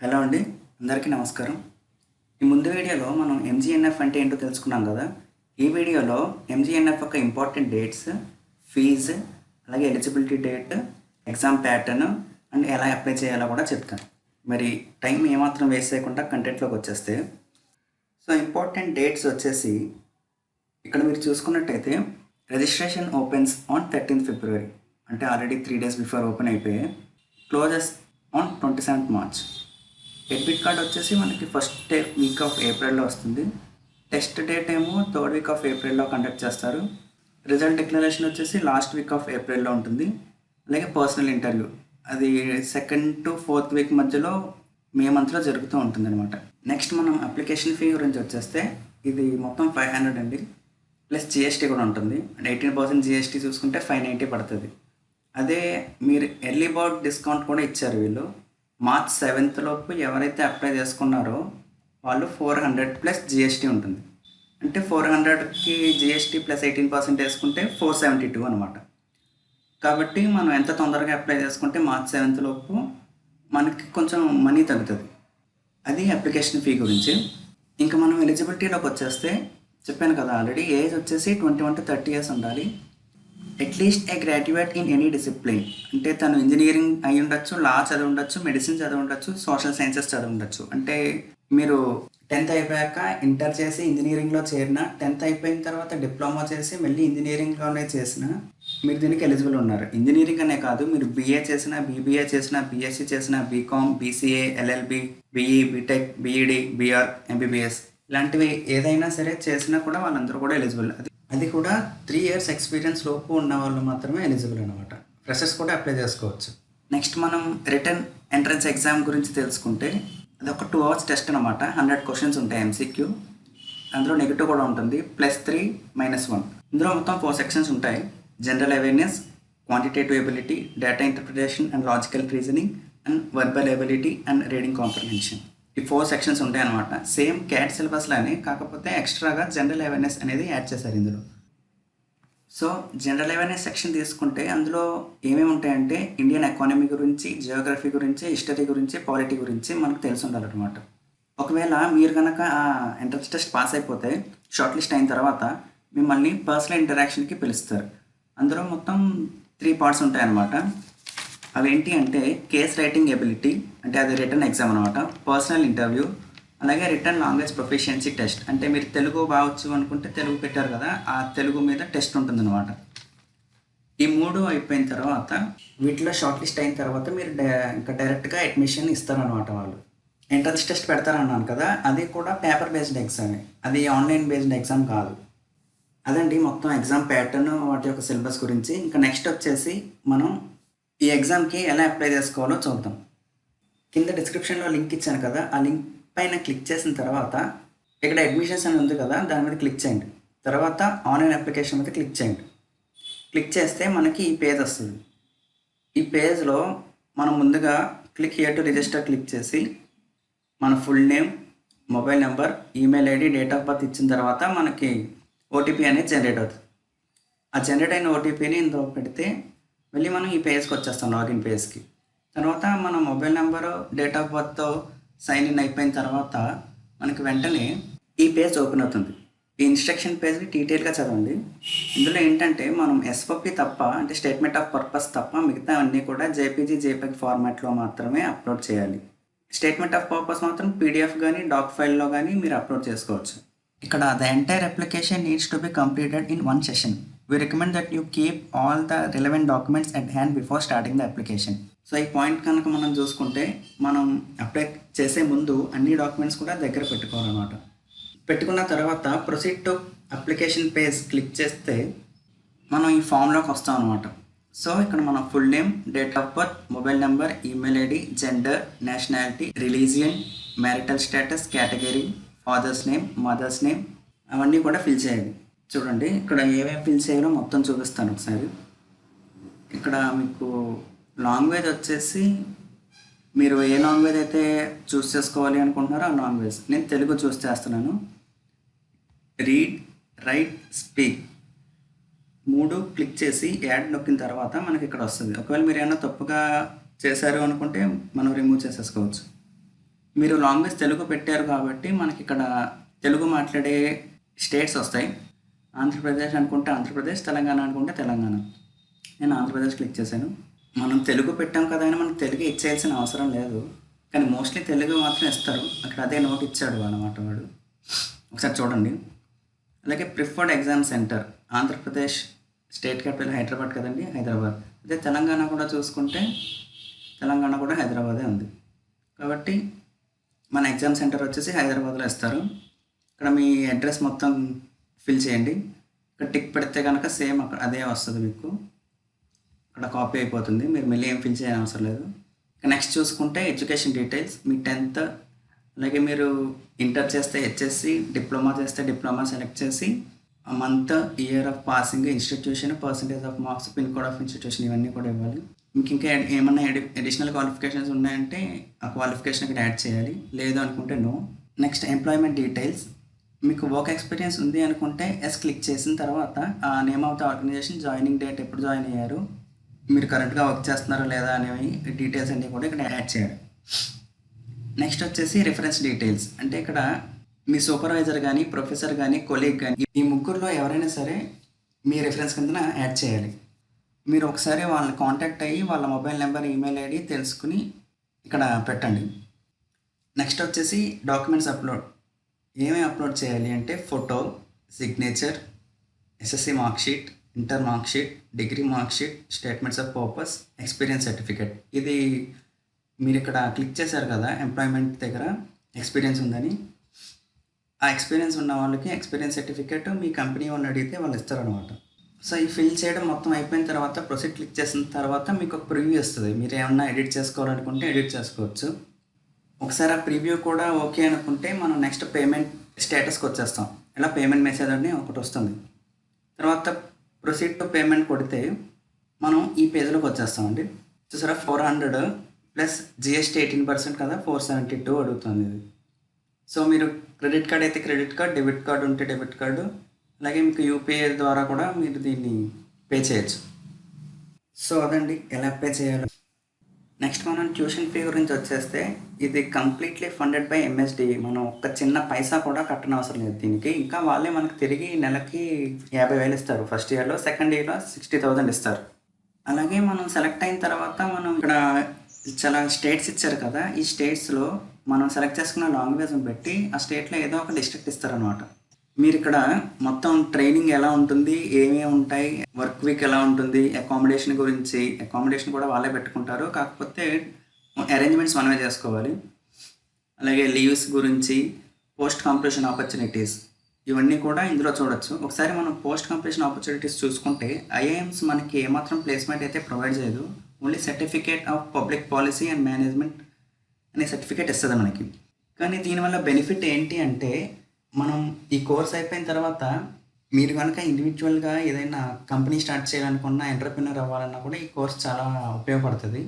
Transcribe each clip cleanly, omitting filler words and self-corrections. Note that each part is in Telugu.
హలో అండి, అందరికీ నమస్కారం. ఈ ముందు వీడియోలో మనం ఎంజీఎన్ఎఫ్ అంటే ఏంటో తెలుసుకున్నాం కదా. ఈ వీడియోలో ఎంజీఎన్ఎఫ్ యొక్క ఇంపార్టెంట్ డేట్స్, ఫీజు, అలాగే eligibility date, exam pattern and ఎలా అప్లై చేయాలో కూడా చెప్తాను. మరి టైం ఏమాత్రం వేస్ట్ చేయకుండా కంటెంట్లోకి వచ్చేస్తే, సో ఇంపార్టెంట్ డేట్స్ వచ్చేసి ఇక్కడ మీరు చూసుకున్నట్టయితే registration opens on 13th February, అంటే ఆల్రెడీ 3 days బిఫోర్ ఓపెన్ అయిపోయాయి. Closes on 27th March. Admit card వచ్చేసి మనకి ఫస్ట్ వీక్ ఆఫ్ ఏప్రిల్లో వస్తుంది. టెస్ట్ డేట్ ఏమో 3rd week of Aprilలో కండక్ట్ చేస్తారు. రిజల్ట్ డిక్లరేషన్ వచ్చేసి లాస్ట్ వీక్ ఆఫ్ ఏప్రిల్లో ఉంటుంది. అలాగే పర్సనల్ ఇంటర్వ్యూ అది 2nd to 4th week మధ్యలో మే మంత్లో జరుగుతూ ఉంటుంది అనమాట. నెక్స్ట్ మనం అప్లికేషన్ ఫీ గురించి వచ్చేస్తే ఇది మొత్తం 500 అండి, ప్లస్ జిఎస్టీ కూడా ఉంటుంది. అంటే 18% జిఎస్టీ చూసుకుంటే 590 పడుతుంది. అదే మీరు ఎర్లీ బర్డ్ డిస్కౌంట్ కూడా ఇచ్చారు వీళ్ళు. March 7th లోపు ఎవరైతే అప్లై చేసుకున్నారో వాళ్ళు 400 ప్లస్ జిఎస్టీ ఉంటుంది. అంటే 400కి జిఎస్టీ ప్లస్ 18% వేసుకుంటే 472 అనమాట. కాబట్టి మనం ఎంత తొందరగా అప్లై చేసుకుంటే March 7th లోపు మనకి కొంచెం మనీ తగ్గుతుంది. అది అప్లికేషన్ ఫీ గురించి. ఇంకా మనం ఎలిజిబిలిటీలోకి వచ్చేస్తే చెప్పాను కదా ఆల్రెడీ, ఏజ్ వచ్చేసి 21 to 30 years ఉండాలి. At least A graduate in any discipline, అంటే తను ఇంజనీరింగ్ అయి ఉండొచ్చు, లా చదివి ఉండొచ్చు, మెడిసిన్ చదివి ఉండొచ్చు, సోషల్ సైన్సెస్ చదివి ఉండొచ్చు. అంటే మీరు 10th అయిపోయాక ఇంటర్ చేసి ఇంజనీరింగ్లో చేరిన, 10th అయిపోయిన తర్వాత డిప్లొమా చేసి మళ్ళీ ఇంజనీరింగ్లోనే చేసిన మీరు దీనికి ఎలిజిబుల్ ఉన్నారు. ఇంజనీరింగ్ అనే కాదు, మీరు బీఏ చేసిన, బీబీఏ చేసిన, బీఎస్సీ చేసిన, BCom, BCA, LLB, BE, BTech, BEd, BR, MBBS ఇలాంటివి ఏదైనా సరే చేసినా కూడా వాళ్ళందరూ కూడా ఎలిజిబుల్. అది కూడా 3 years ఎక్స్పీరియన్స్ లోపు ఉన్న వాళ్ళు మాత్రమే ఎలిజిబుల్ అనమాట. ఫ్రెషర్స్ కూడా అప్లై చేసుకోవచ్చు. నెక్స్ట్ మనం రిటర్న్ ఎంట్రన్స్ ఎగ్జామ్ గురించి తెలుసుకుంటే అది ఒక 2 hours టెస్ట్ అనమాట. 100 questions ఉంటాయి ఎంసీక్యూ. అందులో నెగిటివ్ కూడా ఉంటుంది, +3 -1. ఇందులో మొత్తం 4 sections ఉంటాయి. General awareness, quantitative ability, data interpretation and logical reasoning, and verbal ability and reading comprehension. ఈ 4 sections ఉంటాయి అనమాట. సేమ్ క్యాట్ సిలబస్లానే, కాకపోతే ఎక్స్ట్రాగా జనరల్ అవేర్నెస్ అనేది యాడ్ చేశారు ఇందులో. సో జనరల్ అవేర్నెస్ సెక్షన్ తీసుకుంటే అందులో ఏమేమి ఉంటాయంటే ఇండియన్ ఎకానమీ గురించి, జియోగ్రఫీ గురించి, హిస్టరీ గురించి, పాలిటీ గురించి మనకు తెలిసి ఉండాలన్నమాట. ఒకవేళ మీరు కనుక ఆ ఎంట్రన్స్ టెస్ట్ పాస్ అయిపోతే షార్ట్ లిస్ట్ అయిన తర్వాత మిమ్మల్ని పర్సనల్ ఇంటరాక్షన్కి పిలుస్తారు. అందులో మొత్తం 3 parts ఉంటాయన్నమాట. అవేంటి అంటే కేస్ రైటింగ్ ఎబిలిటీ, అంటే అది రిటర్న్ ఎగ్జామ్ అనమాట. పర్సనల్ ఇంటర్వ్యూ, అలాగే రిటర్న్ లాంగ్వేజ్ ప్రొఫిషియన్సీ టెస్ట్, అంటే మీరు తెలుగు బావచ్చు అనుకుంటే తెలుగు పెట్టారు కదా, ఆ తెలుగు మీద టెస్ట్ ఉంటుంది అనమాట. ఈ 3 అయిపోయిన తర్వాత వీటిలో షార్ట్ లిస్ట్ అయిన తర్వాత మీరు ఇంకా డైరెక్ట్గా అడ్మిషన్ ఇస్తారనమాట. వాళ్ళు ఎంట్రన్స్ టెస్ట్ పెడతారన్నాను కదా, అది కూడా పేపర్ బేస్డ్ ఎగ్జామే, అది ఆన్లైన్ బేస్డ్ ఎగ్జామ్ కాదు. అదండి మొత్తం ఎగ్జామ్ ప్యాటర్న్, వాటి యొక్క సిలబస్ గురించి. ఇంకా నెక్స్ట్ వచ్చేసి మనం ఈ ఎగ్జామ్కి ఎలా అప్లై చేసుకోవాలో చూద్దాం. కింద డిస్క్రిప్షన్లో లింక్ ఇచ్చాను కదా, ఆ లింక్ పైన క్లిక్ చేసిన తర్వాత ఇక్కడ అడ్మిషన్స్ అని ఉంది కదా, దాని మీద క్లిక్ చేయండి. తర్వాత ఆన్లైన్ అప్లికేషన్ మీద క్లిక్ చేయండి. క్లిక్ చేస్తే మనకి ఈ పేజ్ వస్తుంది. ఈ పేజ్లో మనం ముందుగా click here to register click చేసి మన full name, mobile number, email ID, date of birth ఇచ్చిన తర్వాత మనకి ఓటీపీ అనేది జనరేట్ అవుతుంది. ఆ జనరేట్ అయిన ఓటీపీని ఇందులో పెడితే మళ్ళీ మనం ఈ పేజ్కి వచ్చేస్తాం, లాగిన్ పేజ్కి. తర్వాత మన మొబైల్ నెంబరు, డేట్ ఆఫ్ బర్త్తో సైన్ ఇన్ అయిపోయిన తర్వాత మనకి వెంటనే ఈ పేజ్ ఓపెన్ అవుతుంది. ఈ ఇన్స్ట్రక్షన్ పేజ్ని డీటెయిల్గా చదవండి. ఇందులో ఏంటంటే మనం ఎస్ఓపి తప్ప, అంటే స్టేట్మెంట్ ఆఫ్ పర్పస్ తప్ప మిగతా అన్నీ కూడా జేపీజీ, జేపీఈజీ ఫార్మాట్లో మాత్రమే అప్లోడ్ చేయాలి. స్టేట్మెంట్ ఆఫ్ పర్పస్ మాత్రం పీడిఎఫ్ కానీ డాక్ ఫైల్లో కానీ మీరు అప్లోడ్ చేసుకోవచ్చు. ఇక్కడ the entire application needs to be completed in 1 session. We recommend that you keep all the relevant documents at hand before starting the application. So ఈ పాయింట్ కనుక మనం చూసుకుంటే మనం అప్లై చేసే ముందు అన్ని డాక్యుమెంట్స్ కూడా దగ్గర పెట్టుకోవాలన్నమాట. పెట్టుకున్న తర్వాత proceed to application page click చేస్తే మనం ఈ ఫామ్లోకి వస్తాం అనమాట. సో ఇక్కడ మన full name, date of birth, mobile number, email ID, gender, nationality, religion, marital status, category, father's name, mother's name అవన్నీ కూడా ఫిల్ చేయాలి. చూడండి ఇక్కడ ఏమేమి ఫిల్ చేయాలో మొత్తం చూపిస్తాను ఒకసారి. ఇక్కడ మీకు లాంగ్వేజ్ వచ్చేసి మీరు ఏ లాంగ్వేజ్ అయితే చూస్ చేసుకోవాలి అనుకుంటున్నారో ఆ లాంగ్వేజ్. నేను తెలుగు చూస్ చేస్తున్నాను. రీడ్, రైట్, స్పీక్ 3 క్లిక్ చేసి యాడ్ నొక్కిన తర్వాత మనకి ఇక్కడ వస్తుంది. ఒకవేళ మీరు ఏమైనా తప్పుగా చేశారు అనుకుంటే మనం రిమూవ్ చేసేసుకోవచ్చు. మీరు లాంగ్వేజ్ తెలుగు పెట్టారు కాబట్టి మనకి ఇక్కడ తెలుగు మాట్లాడే స్టేట్స్ వస్తాయి. ఆంధ్రప్రదేశ్ అనుకుంటే ఆంధ్రప్రదేశ్, తెలంగాణ అనుకుంటే తెలంగాణ. నేను ఆంధ్రప్రదేశ్ క్లిక్ చేశాను. మనం తెలుగు పెట్టాం కదా అని మనం తెలుగు ఇచ్చేయాల్సిన అవసరం లేదు, కానీ మోస్ట్లీ తెలుగు మాత్రం ఇస్తారు. అక్కడ అదే నోట్ ఇచ్చాడు అన్నమాట వాడు. ఒకసారి చూడండి. అలాగే preferred exam centre Andhra Pradesh, state capital Hyderabad కదండి, హైదరాబాద్. అదే తెలంగాణ కూడా చూసుకుంటే తెలంగాణ కూడా హైదరాబాదే ఉంది. కాబట్టి మన ఎగ్జామ్ సెంటర్ వచ్చేసి హైదరాబాద్లో ఇస్తారు. ఇక్కడ మీ అడ్రస్ మొత్తం ఫిల్ చేయండి. ఇక్కడ టిక్ పెడితే కనుక సేమ్ అక్కడ అదే వస్తుంది మీకు. అక్కడ కాపీ అయిపోతుంది, మీరు మళ్ళీ ఏం ఫిల్ చేయని అవసరం లేదు. నెక్స్ట్ చూసుకుంటే ఎడ్యుకేషన్ డీటెయిల్స్, మీ 10th, అలాగే మీరు ఇంటర్ చేస్తే హెచ్ఎస్సి, డిప్లొమా చేస్తే డిప్లొమా సెలెక్ట్ చేసి month, year of passing, institution, percentage of marks, pin code of institution, ఇవన్నీ కూడా ఇవ్వాలి. మీకు ఇంకా ఏమన్నా అడిషనల్ క్వాలిఫికేషన్స్ ఉన్నాయంటే ఆ క్వాలిఫికేషన్ ఇక్కడ యాడ్ చేయాలి, లేదు అనుకుంటే నో. నెక్స్ట్ ఎంప్లాయ్మెంట్ డీటెయిల్స్, మీకు వర్క్ ఎక్స్పీరియన్స్ ఉంది అనుకుంటే ఎస్ క్లిక్ చేసిన తర్వాత ఆ name of the organization, joining date, ఎప్పుడు జాయిన్ అయ్యారు, మీరు కరెక్ట్గా వర్క్ చేస్తున్నారా లేదా అనేవి డీటెయిల్స్ అన్నీ కూడా ఇక్కడ యాడ్ చేయాలి. నెక్స్ట్ వచ్చేసి రిఫరెన్స్ డీటెయిల్స్, అంటే ఇక్కడ మీ సూపర్వైజర్ కానీ, ప్రొఫెసర్ కానీ, కొలీగ్ కానీ, ఈ ముగ్గురులో ఎవరైనా సరే మీ రిఫరెన్స్ కింద యాడ్ చేయాలి. మీరు ఒకసారి వాళ్ళని కాంటాక్ట్ అయ్యి వాళ్ళ మొబైల్ నెంబర్, ఈమెయిల్ ఐడి తెలుసుకుని ఇక్కడ పెట్టండి. నెక్స్ట్ వచ్చేసి డాక్యుమెంట్స్ అప్లోడ్. ఏమేమి అప్లోడ్ చేయాలి అంటే photo, signature, SSC mark sheet, inter mark sheet, degree mark sheet, statements of purpose, experience certificate. ఇది మీరు ఇక్కడ క్లిక్ చేశారు కదా ఎంప్లాయ్మెంట్ దగ్గర ఎక్స్పీరియన్స్ ఉందని, ఆ ఎక్స్పీరియన్స్ ఉన్న వాళ్ళకి ఎక్స్పీరియన్స్ సర్టిఫికేట్ మీ కంపెనీ వాళ్ళని అడిగితే వాళ్ళు ఇస్తారనమాట. సో ఈ ఫిల్ చేయడం మొత్తం అయిపోయిన తర్వాత ప్రొసీడ్ క్లిక్ చేసిన తర్వాత మీకు ఒక ప్రివ్యూ వస్తుంది. మీరు ఏమన్నా ఎడిట్ చేసుకోవాలనుకుంటే ఎడిట్ చేసుకోవచ్చు. ఒకసారి ఆ ప్రివ్యూ కూడా ఓకే అనుకుంటే మనం నెక్స్ట్ పేమెంట్ స్టేటస్కి వచ్చేస్తాం. ఇలా పేమెంట్ మెసేజ్ అని ఒకటి వస్తుంది. తర్వాత ప్రొసీడ్ టు పేమెంట్ కొడితే మనం ఈ పేజ్లోకి వచ్చేస్తామండి. చూసారా, 400 ప్లస్ జిఎస్టీ 18% కదా, 472 అడుగుతుంది ఇది. సో మీరు క్రెడిట్ కార్డ్ అయితే క్రెడిట్ కార్డ్, డెబిట్ కార్డు ఉంటే డెబిట్ కార్డు, అలాగే మీకు యూపీఐ ద్వారా కూడా మీరు దీన్ని పే చేయొచ్చు. సో అదండి ఎలా పే చేయాలో. నెక్స్ట్ మనం ట్యూషన్ ఫీ గురించి వచ్చేస్తే ఇది కంప్లీట్లీ ఫండెడ్ బై ఎంఎస్డి. మనం ఒక చిన్న పైసా కూడా కట్టనవసరం అవసరం లేదు దీనికి. ఇంకా వాళ్ళే మనకు తిరిగి నెలకి 50,000 ఇస్తారు ఫస్ట్ ఇయర్లో, సెకండ్ ఇయర్లో 60,000 ఇస్తారు. అలాగే మనం సెలెక్ట్ అయిన తర్వాత మనం ఇక్కడ చాలా స్టేట్స్ ఇచ్చారు కదా, ఈ స్టేట్స్లో మనం సెలెక్ట్ చేసుకున్న లాంగ్వేజ్ని బట్టి ఆ స్టేట్లో ఏదో ఒక డిస్ట్రిక్ట్ ఇస్తారనమాట. మీరు ఇక్కడ మొత్తం ట్రైనింగ్ ఎలా ఉంటుంది, ఏమేమి ఉంటాయి, వర్క్ వీక్ ఎలా ఉంటుంది, అకామిడేషన్ గురించి, అకామిడేషన్ కూడా వాళ్ళే పెట్టుకుంటారు, కాకపోతే అరేంజ్మెంట్స్ మనమే చేసుకోవాలి. అలాగే లీవ్స్ గురించి, పోస్ట్ కంప్లీషన్ ఆపర్చునిటీస్, ఇవన్నీ కూడా ఇందులో చూడొచ్చు. ఒకసారి మనం పోస్ట్ కంప్లీషన్ ఆపర్చునిటీస్ చూసుకుంటే ఐఐఎమ్స్ మనకి ఏమాత్రం ప్లేస్మెంట్ అయితే ప్రొవైడ్ చేయదు. Only certificate of public policy and management అనే సర్టిఫికేట్ ఇస్తుంది మనకి. కానీ దీనివల్ల బెనిఫిట్ ఏంటి అంటే మనం ఈ కోర్స్ అయిపోయిన తర్వాత మీరు కనుక ఇండివిజువల్గా ఏదైనా కంపెనీ స్టార్ట్ చేయాలనుకున్నా, ఎంటర్ప్రినర్ అవ్వాలన్నా కూడా ఈ కోర్స్ చాలా ఉపయోగపడుతుంది.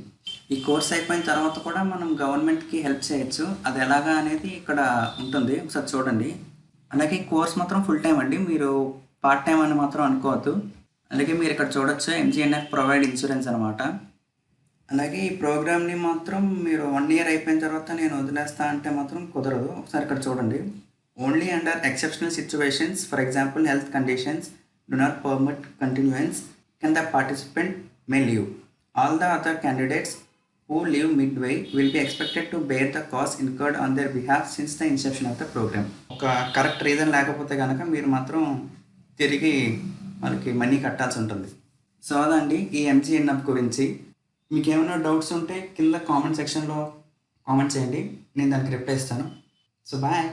ఈ కోర్స్ అయిపోయిన తర్వాత కూడా మనం గవర్నమెంట్కి హెల్ప్ చేయొచ్చు. అది ఎలాగా అనేది ఇక్కడ ఉంటుంది, ఒకసారి చూడండి. అలాగే ఈ కోర్స్ మాత్రం ఫుల్ టైం అండి, మీరు పార్ట్ టైం అని మాత్రం అనుకోవద్దు. అలాగే మీరు ఇక్కడ చూడొచ్చు ఎంజీఎన్ఎఫ్ ప్రొవైడ్ ఇన్సూరెన్స్ అనమాట. అలాగే ఈ ప్రోగ్రామ్ని మాత్రం మీరు 1 year అయిపోయిన తర్వాత నేను వదిలేస్తా అంటే మాత్రం కుదరదు. ఒకసారి ఇక్కడ చూడండి. Only under exceptional situations, for example health conditions, do not permit continuance, can the participant may leave. All the other candidates who leave midway will be expected to bear the cost incurred on their behalf since the inception of the program. ఒక కరెక్ట్ రీజన్ లేకపోతే కనుక మీరు మాత్రం తిరిగి వాళ్ళకి మనీ కట్టాల్సి ఉంటుంది. సో అదండి ఈ ఎంజీఎన్ఎఫ్ గురించి. మీకు ఏమైనా డౌట్స్ ఉంటే కింద కామెంట్ సెక్షన్లో కామెంట్ చేయండి, నేను దానికి రిప్లై ఇస్తాను. So bye.